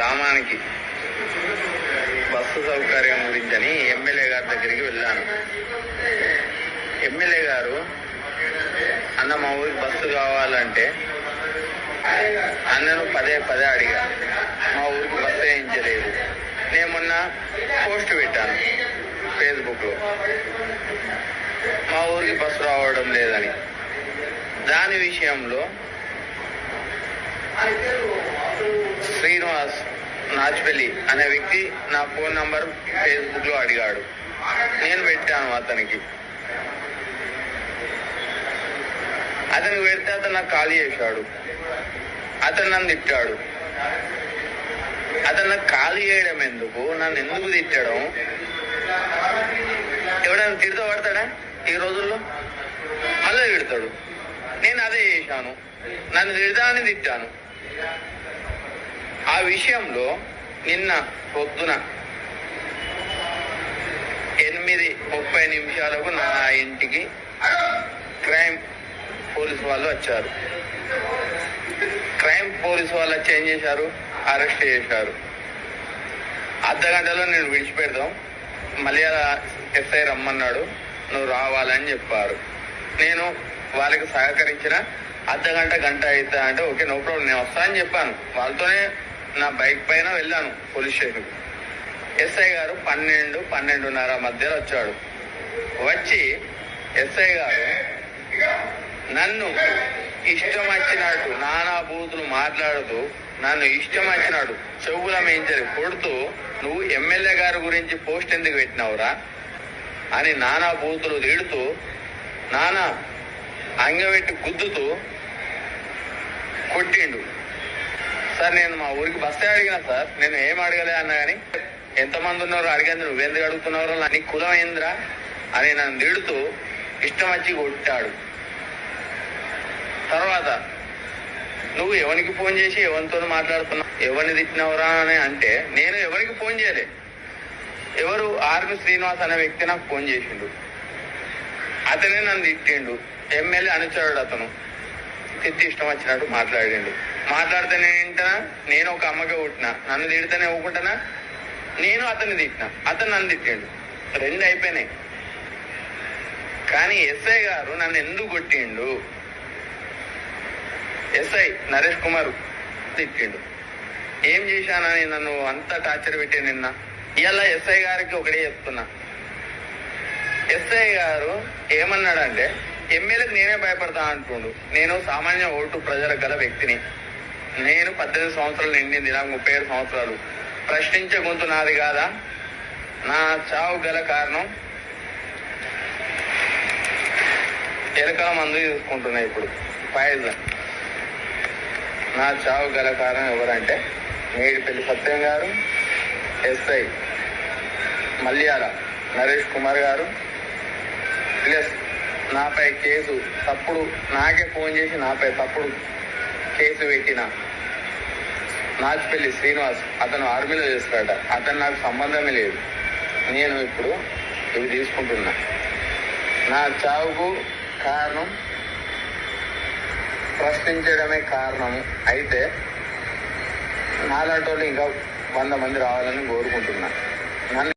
గ్రామానికి బస్సు సౌకర్యం గురించని ఎమ్మెల్యే గారి దగ్గరికి వెళ్ళాను. ఎమ్మెల్యే గారు, అన్న మా ఊరికి బస్సు కావాలంటే అన్నను పదే పదే అడిగా. మా ఊరికి బస్సు వేయించలేదు. నేను మొన్న పోస్ట్ పెట్టాను ఫేస్బుక్లో, మా ఊరికి బస్సు రావడం లేదని. దాని విషయంలో శ్రీనివాస్ నాచ్పల్లి అనే వ్యక్తి నా ఫోన్ నంబర్ ఫేస్బుక్ లో అడిగాడు. నేను పెట్టాను అతనికి. అతనికి పెడితే అతను నాకు కాల్ చేశాడు. అతను నన్ను తిట్టాడు. అతను నాకు కాల్ చేయడం ఎందుకు, నన్ను ఎందుకు తిట్టడం? ఎవడైనా తిడుతూ పడతాడా ఈ రోజుల్లో? మళ్ళీ తిడతాడు. నేను అదే చేశాను. నన్ను తిడతానని తిట్టాను. ఆ విషయంలో నిన్న పొద్దున 8:30 నా ఇంటికి క్రైమ్ పోలీసు వాళ్ళు వచ్చారు. క్రైమ్ పోలీసు వాళ్ళు వచ్చి ఏం చేశారు? అరెస్ట్ చేశారు. అర్ధగంటలో నేను విడిచిపెడతాం, మళ్ళీ ఎస్ఐ రమ్మన్నాడు, నువ్వు రావాలని చెప్పారు. నేను వాళ్ళకి సహకరించిన గంట అవుతా అంటే ఓకే, నో ప్రాబ్లం, నేను వస్తా అని చెప్పాను. వాళ్ళతోనే నా బైక్ పైన వెళ్ళాను పోలీస్ స్టేషన్కి. ఎస్ఐ గారు 12-12:30 మధ్యలో వచ్చాడు. వచ్చి ఎస్ఐ గారు నన్ను ఇష్టం వచ్చినట్టు నానా బూతులు మాట్లాడుతూ, నన్ను ఇష్టం వచ్చినట్టు చెవుల మేంచరి కొడుతూ, నువ్వు ఎమ్మెల్యే గారి గురించి పోస్ట్ ఎందుకు పెట్టినావురా అని నానా బూతులు తిడుతూ, నానా అంగపెట్టి గుద్దుతూ కొట్టిండు. సార్, నేను మా ఊరికి బస్సే అడిగినా సార్, నేను ఏం అడగలే అన్నా కానీ, ఎంతమంది ఉన్నారో అడిగేందుకు నువ్వెందుకు అడుగుతున్నారో, నీ కులం ఏంద్రా అని నన్ను తిడుతూ ఇష్టం వచ్చి కొట్టాడు. తర్వాత నువ్వు ఎవరికి ఫోన్ చేసి ఎవరితో మాట్లాడుతున్నావు, ఎవరిని తిట్టినవరా అని అంటే, నేను ఎవరికి ఫోన్ చేయలే. ఎవరు ఆర్మి శ్రీనివాస్ అనే వ్యక్తి నాకు ఫోన్ చేసిండు. అతనే నన్ను తిట్టిండు. ఎమ్మెల్యే అనుచరుడు అతను. తిట్టి ఇష్టం వచ్చినట్టు మాట్లాడిండు. మాట్లాడితేనే వింటనా? నేను ఒక అమ్మగా పుట్టినా, నన్ను తిడితేనే ఊకుంటానా? నేను అతన్ని తిట్టినా, అతను నన్ను తిట్టిండు. 2 అయిపోయినాయి. కానీ ఎస్ఐ గారు నన్ను ఎందుకు కొట్టిండు? ఎస్ఐ నరేష్ కుమార్ తిట్టిండు. ఏం చేశానని నన్ను అంతా టార్చర్ పెట్టి నిన్న. ఇలా ఎస్ఐ గారికి ఒకటే చెప్తున్నా. ఎస్ఐ గారు ఏమన్నాడంటే, ఎమ్మెల్యేకి నేనే భయపడతా అంటుండు. నేను సామాన్య ఓటు ప్రజలకు గల వ్యక్తిని. నేను 18 సంవత్సరాలు నిండింది, నాకు 37 సంవత్సరాలు. ప్రశ్నించే గొంతు నాది కాదా? నా చావు గల కారణం ఎలకల మందు తీసుకుంటున్నా ఇప్పుడు, పాయిజన్. నా చావు గల కారణం ఎవరంటే మేడిపల్లి సత్యం గారు, ఎస్ఐ మల్యాల నరేష్ కుమార్ గారు, ప్లస్ నాపై కేసు తప్పుడు, నాకే ఫోన్ చేసి నాపై తప్పుడు కేసు పెట్టిన నాచ్పల్లి శ్రీనివాస్, అతను ఆర్మీలో చేస్తాడట. అతను నాకు సంబంధమే లేదు. నేను ఇప్పుడు ఇవి తీసుకుంటున్నా. నా చావుకు కారణం ప్రశ్నించడమే కారణము. అయితే నాలాంటి వాళ్ళు ఇంకా 100 మంది రావాలని కోరుకుంటున్నా. నన్ను